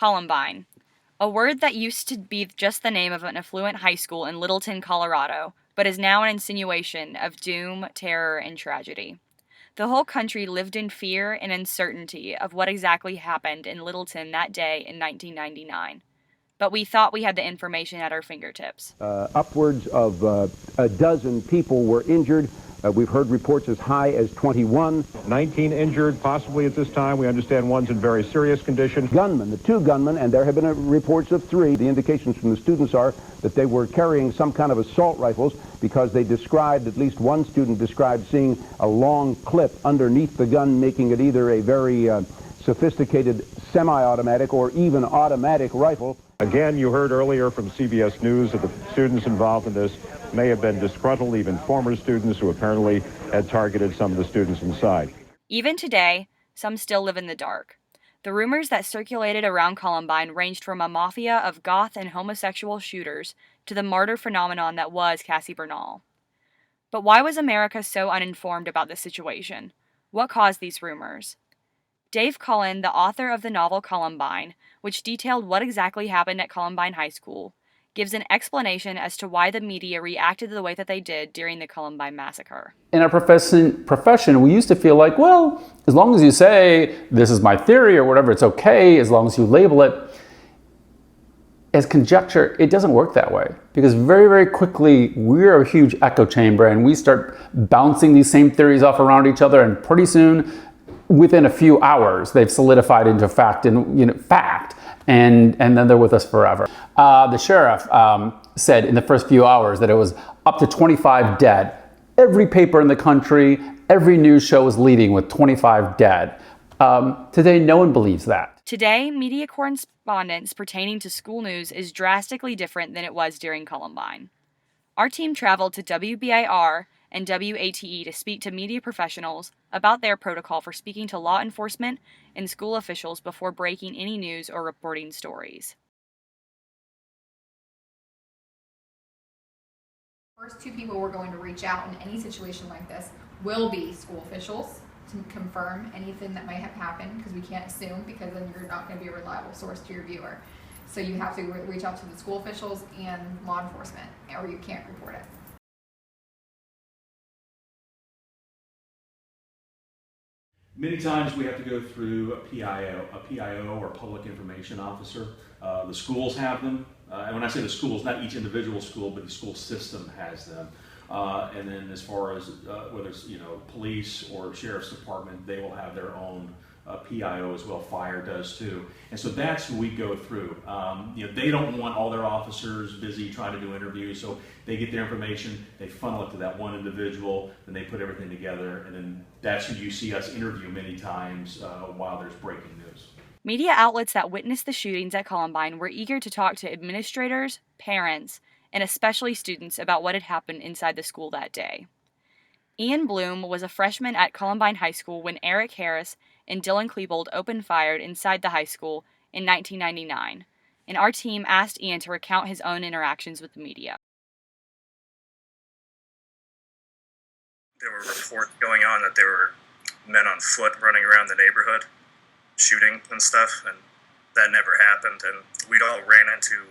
Columbine, a word that used to be just the name of an affluent high school in Littleton, Colorado, but is now an insinuation of doom, terror, and tragedy. The whole country lived in fear and uncertainty of what exactly happened in Littleton that day in 1999. But we thought we had the information at our fingertips. Upwards of a dozen people were injured. We've heard reports as high as 21. 19 injured, possibly at this time. We understand one's in very serious condition. Gunmen, the two gunmen, and there have been reports of three. The indications from the students are that they were carrying some kind of assault rifles because they described, at least one student described seeing a long clip underneath the gun, making it either a very sophisticated semi-automatic or even automatic rifle. Again, you heard earlier from CBS News that the students involved in this may have been disgruntled, even former students who apparently had targeted some of the students inside. Even today, some still live in the dark. The rumors that circulated around Columbine ranged from a mafia of goth and homosexual shooters to the martyr phenomenon that was Cassie Bernal. But why was America so uninformed about this situation? What caused these rumors? Dave Cullen, the author of the novel Columbine, which detailed what exactly happened at Columbine High School, gives an explanation as to why the media reacted the way that they did during the Columbine massacre. In our profession, we used to feel like, well, as long as you say, this is my theory or whatever, it's okay, as long as you label it. As conjecture, it doesn't work that way, because very, very quickly, we're a huge echo chamber and we start bouncing these same theories off around each other, and pretty soon, within a few hours, they've solidified into fact, and then they're with us forever. The sheriff said in the first few hours that it was up to 25 dead. Every paper in the country, every news show was leading with 25 dead. Today, no one believes that. Today, media correspondence pertaining to school news is drastically different than it was during Columbine. Our team traveled to WBIR and WATE to speak to media professionals about their protocol for speaking to law enforcement and school officials before breaking any news or reporting stories. First two people we're going to reach out in any situation like this will be school officials to confirm anything that may have happened, because we can't assume, because then you're not going to be a reliable source to your viewer. So you have to reach out to the school officials and law enforcement, or you can't report it. Many times we have to go through a PIO or public information officer. The schools have them, and when I say the schools, not each individual school, but the school system has them. And then as far as whether it's police or sheriff's department, they will have their own PIO as well. Fire does too, and so that's who we go through. They don't want all their officers busy trying to do interviews, so they get their information, they funnel it to that one individual, and they put everything together, and then that's who you see us interview many times while there's breaking news. Media outlets that witnessed the shootings at Columbine were eager to talk to administrators, parents, and especially students about what had happened inside the school that day. Ian Bloom was a freshman at Columbine High School when Eric Harris and Dylan Klebold opened fire inside the high school in 1999, and our team asked Ian to recount his own interactions with the media. There were reports going on that there were men on foot running around the neighborhood, shooting and stuff, and that never happened. And we'd all ran into,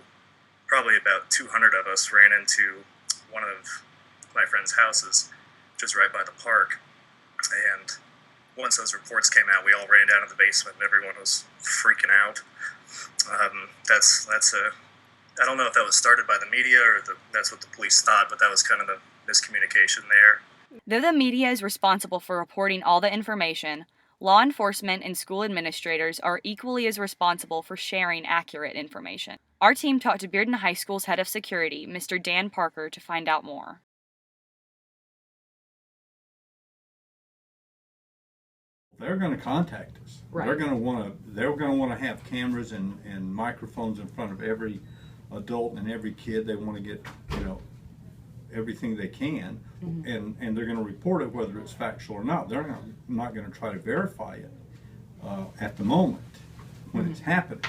probably about 200 of us ran into one of my friend's houses, just right by the park. And once those reports came out, we all ran down to the basement and everyone was freaking out. I don't know if that was started by the media or that's what the police thought, but that was kind of the miscommunication there. Though the media is responsible for reporting all the information, law enforcement and school administrators are equally as responsible for sharing accurate information. Our team talked to Bearden High School's head of security, Mr. Dan Parker, to find out more. They're going to contact us. Right. They're going to want to have cameras and microphones in front of every adult and every kid. They want to get everything they can, and they're going to report it whether it's factual or not. They're not going to try to verify it at the moment when it's happening.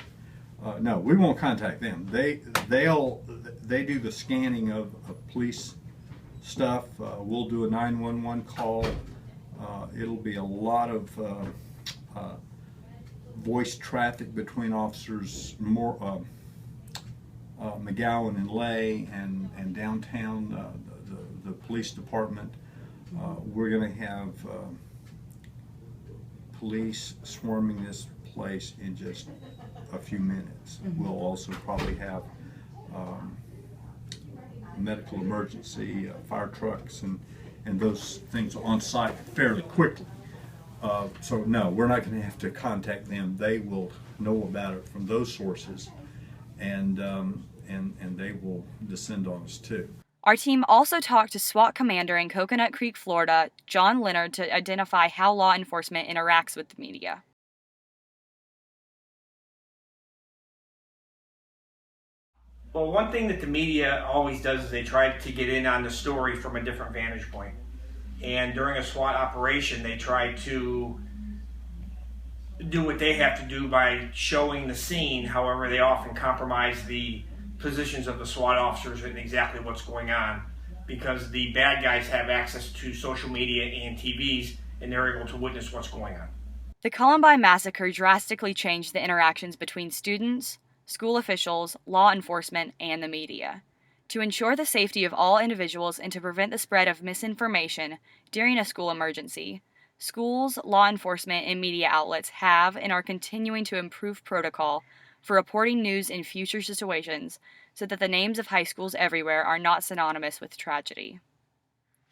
No, we won't contact them. They do the scanning of police stuff. We'll do a 911 call. It'll be a lot of voice traffic between officers McGowan and Lay and downtown, the police department. We're going to have police swarming this place in just a few minutes. We'll also probably have medical emergency fire trucks and those things on site fairly quickly. So no, we're not going to have to contact them. They will know about it from those sources, and they will descend on us too. Our team also talked to SWAT commander in Coconut Creek, Florida, John Leonard, to identify how law enforcement interacts with the media. Well, one thing that the media always does is they try to get in on the story from a different vantage point. And during a SWAT operation, they try to do what they have to do by showing the scene. However, they often compromise the positions of the SWAT officers and exactly what's going on, because the bad guys have access to social media and TVs, and they're able to witness what's going on. The Columbine massacre drastically changed the interactions between students, school officials, law enforcement, and the media. To ensure the safety of all individuals and to prevent the spread of misinformation during a school emergency, schools, law enforcement, and media outlets have and are continuing to improve protocol for reporting news in future situations so that the names of high schools everywhere are not synonymous with tragedy.